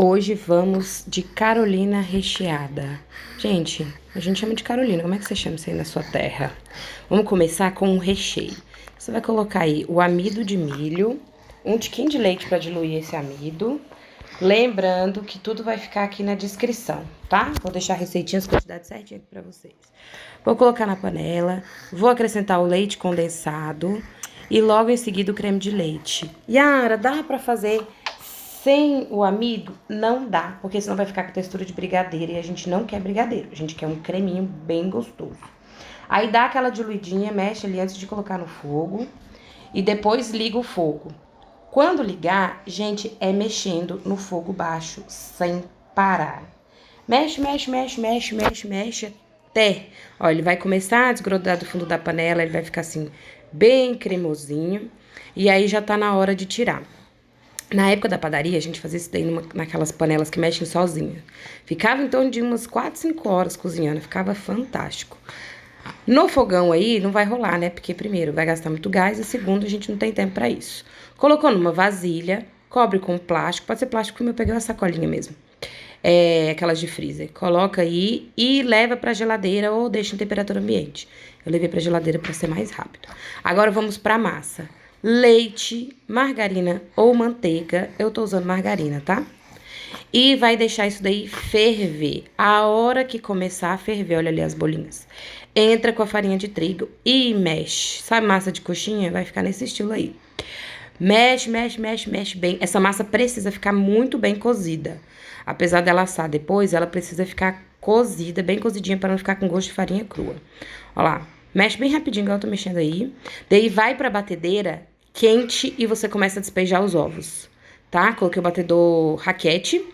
Hoje vamos de Carolina recheada. Gente, a gente chama de Carolina. Como é que você chama isso aí na sua terra? Vamos começar com o recheio. Você vai colocar aí o amido de milho, um tiquinho de leite para diluir esse amido. Lembrando que tudo vai ficar aqui na descrição, tá? Vou deixar a receitinha, as quantidades certinhas aqui pra vocês. Vou colocar na panela, vou acrescentar o leite condensado e logo em seguida o creme de leite. Yara, dá pra fazer sem o amido? Não dá, porque senão vai ficar com textura de brigadeiro e a gente não quer brigadeiro, a gente quer um creminho bem gostoso. Aí dá aquela diluidinha, mexe ali antes de colocar no fogo e depois liga o fogo. Quando ligar, gente, é mexendo no fogo baixo sem parar. Mexe, mexe, mexe, mexe, mexe, mexe até. Ó, ele vai começar a desgrudar do fundo da panela, ele vai ficar assim, bem cremosinho. E aí já tá na hora de tirar. Na época da padaria, a gente fazia isso daí naquelas panelas que mexem sozinha. Ficava em torno de umas 4, 5 horas cozinhando, ficava fantástico. No fogão aí, não vai rolar, né? Porque primeiro, vai gastar muito gás e segundo, a gente não tem tempo pra isso. Colocou numa vasilha, cobre com plástico, pode ser plástico como eu peguei uma sacolinha mesmo. Aquelas de freezer. Coloca aí e leva pra geladeira ou deixa em temperatura ambiente. Eu levei pra geladeira pra ser mais rápido. Agora vamos pra massa. Leite, margarina ou manteiga. Eu tô usando margarina, tá? E vai deixar isso daí ferver. A hora que começar a ferver, olha ali as bolinhas. Entra com a farinha de trigo e mexe. Sabe massa de coxinha? Vai ficar nesse estilo aí. Mexe, mexe, mexe, mexe bem. Essa massa precisa ficar muito bem cozida. Apesar dela assar depois, ela precisa ficar cozida, bem cozidinha, para não ficar com gosto de farinha crua. Ó lá. Mexe bem rapidinho, igual eu tô mexendo aí. Daí vai pra batedeira quente e você começa a despejar os ovos, tá? Coloquei o batedor raquete.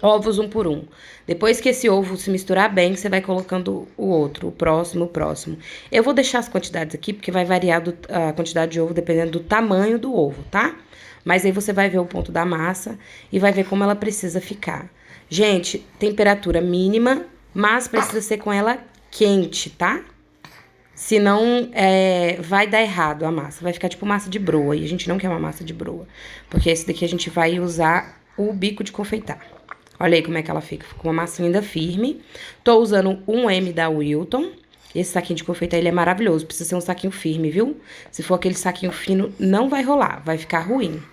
Ovos um por um. Depois que esse ovo se misturar bem, você vai colocando o outro, o próximo, o próximo. Eu vou deixar as quantidades aqui, porque vai variar a quantidade de ovo dependendo do tamanho do ovo, tá? Mas aí você vai ver o ponto da massa e vai ver como ela precisa ficar. Gente, temperatura mínima, mas precisa ser com ela quente, tá? Senão, vai dar errado a massa. Vai ficar tipo massa de broa. E a gente não quer uma massa de broa. Porque esse daqui a gente vai usar o bico de confeitar. Olha aí como é que ela fica. Fica uma massinha ainda firme. Tô usando um M da Wilton. Esse saquinho de confeitar, ele é maravilhoso. Precisa ser um saquinho firme, viu? Se for aquele saquinho fino, não vai rolar. Vai ficar ruim.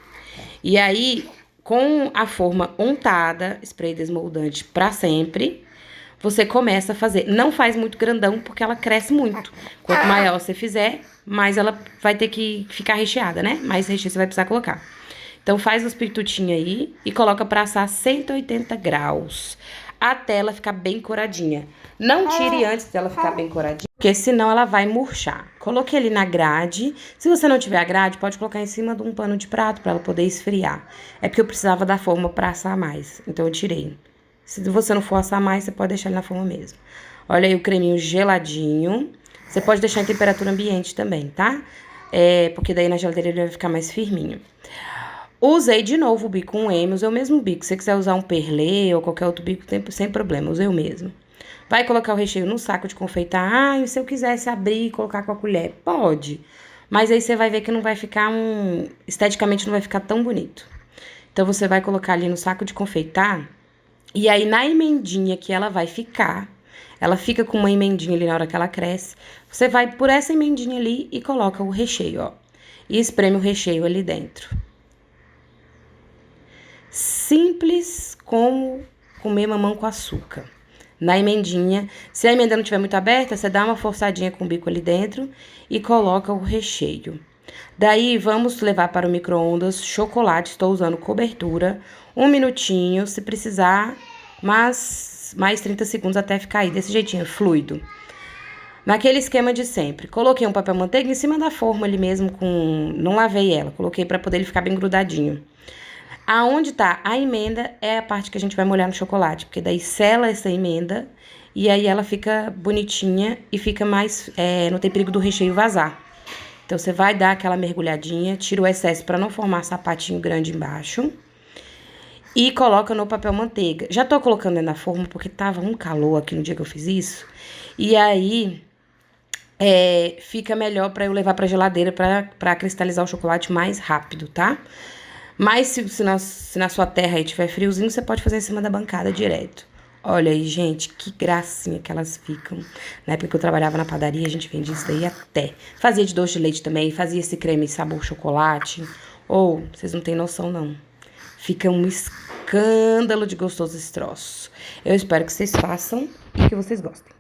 E aí, com a forma untada, spray desmoldante pra sempre, você começa a fazer. Não faz muito grandão, porque ela cresce muito. Quanto maior você fizer, mais ela vai ter que ficar recheada, né? Mais recheio você vai precisar colocar. Então, faz os pitutinhos aí e coloca pra assar 180 graus. Até ela ficar bem coradinha. Não tire antes dela ficar bem coradinha, porque senão ela vai murchar. Coloquei ali na grade. Se você não tiver a grade, pode colocar em cima de um pano de prato pra ela poder esfriar. É porque eu precisava da forma pra assar mais, então eu tirei. Se você não for assar mais, você pode deixar ele na forma mesmo. Olha aí o creminho geladinho. Você pode deixar em temperatura ambiente também, tá? Porque daí na geladeira ele vai ficar mais firminho. Usei de novo o bico 1M, usei o mesmo bico. Se você quiser usar um perlê ou qualquer outro bico, sem problema, usei o mesmo. Vai colocar o recheio no saco de confeitar. Ah, e se eu quisesse abrir e colocar com a colher? Pode. Mas aí você vai ver que não vai ficar esteticamente não vai ficar tão bonito. Então, você vai colocar ali no saco de confeitar. E aí, na emendinha que ela vai ficar, ela fica com uma emendinha ali na hora que ela cresce. Você vai por essa emendinha ali e coloca o recheio, ó. E espreme o recheio ali dentro. Simples como comer mamão com açúcar. Na emendinha, se a emenda não estiver muito aberta, você dá uma forçadinha com o bico ali dentro e coloca o recheio. Daí, vamos levar para o micro-ondas chocolate, estou usando cobertura, 1 minutinho, se precisar, mas mais 30 segundos até ficar aí, desse jeitinho, fluido. Naquele esquema de sempre. Coloquei um papel manteiga em cima da forma ali mesmo, não lavei ela, coloquei para poder ele ficar bem grudadinho. Aonde tá a emenda é a parte que a gente vai molhar no chocolate, porque daí sela essa emenda e aí ela fica bonitinha e fica mais, não tem perigo do recheio vazar. Então, você vai dar aquela mergulhadinha, tira o excesso para não formar sapatinho grande embaixo e coloca no papel manteiga. Já tô colocando dentro da forma porque tava um calor aqui no dia que eu fiz isso e aí fica melhor para eu levar pra geladeira para cristalizar o chocolate mais rápido, tá? Mas se na sua terra aí tiver friozinho, você pode fazer em cima da bancada direto. Olha aí, gente, que gracinha que elas ficam. Na época que eu trabalhava na padaria, a gente vendia isso daí até. Fazia de doce de leite também, fazia esse creme sabor chocolate. Ou, vocês não têm noção, não. Fica um escândalo de gostoso esse troço. Eu espero que vocês façam e que vocês gostem.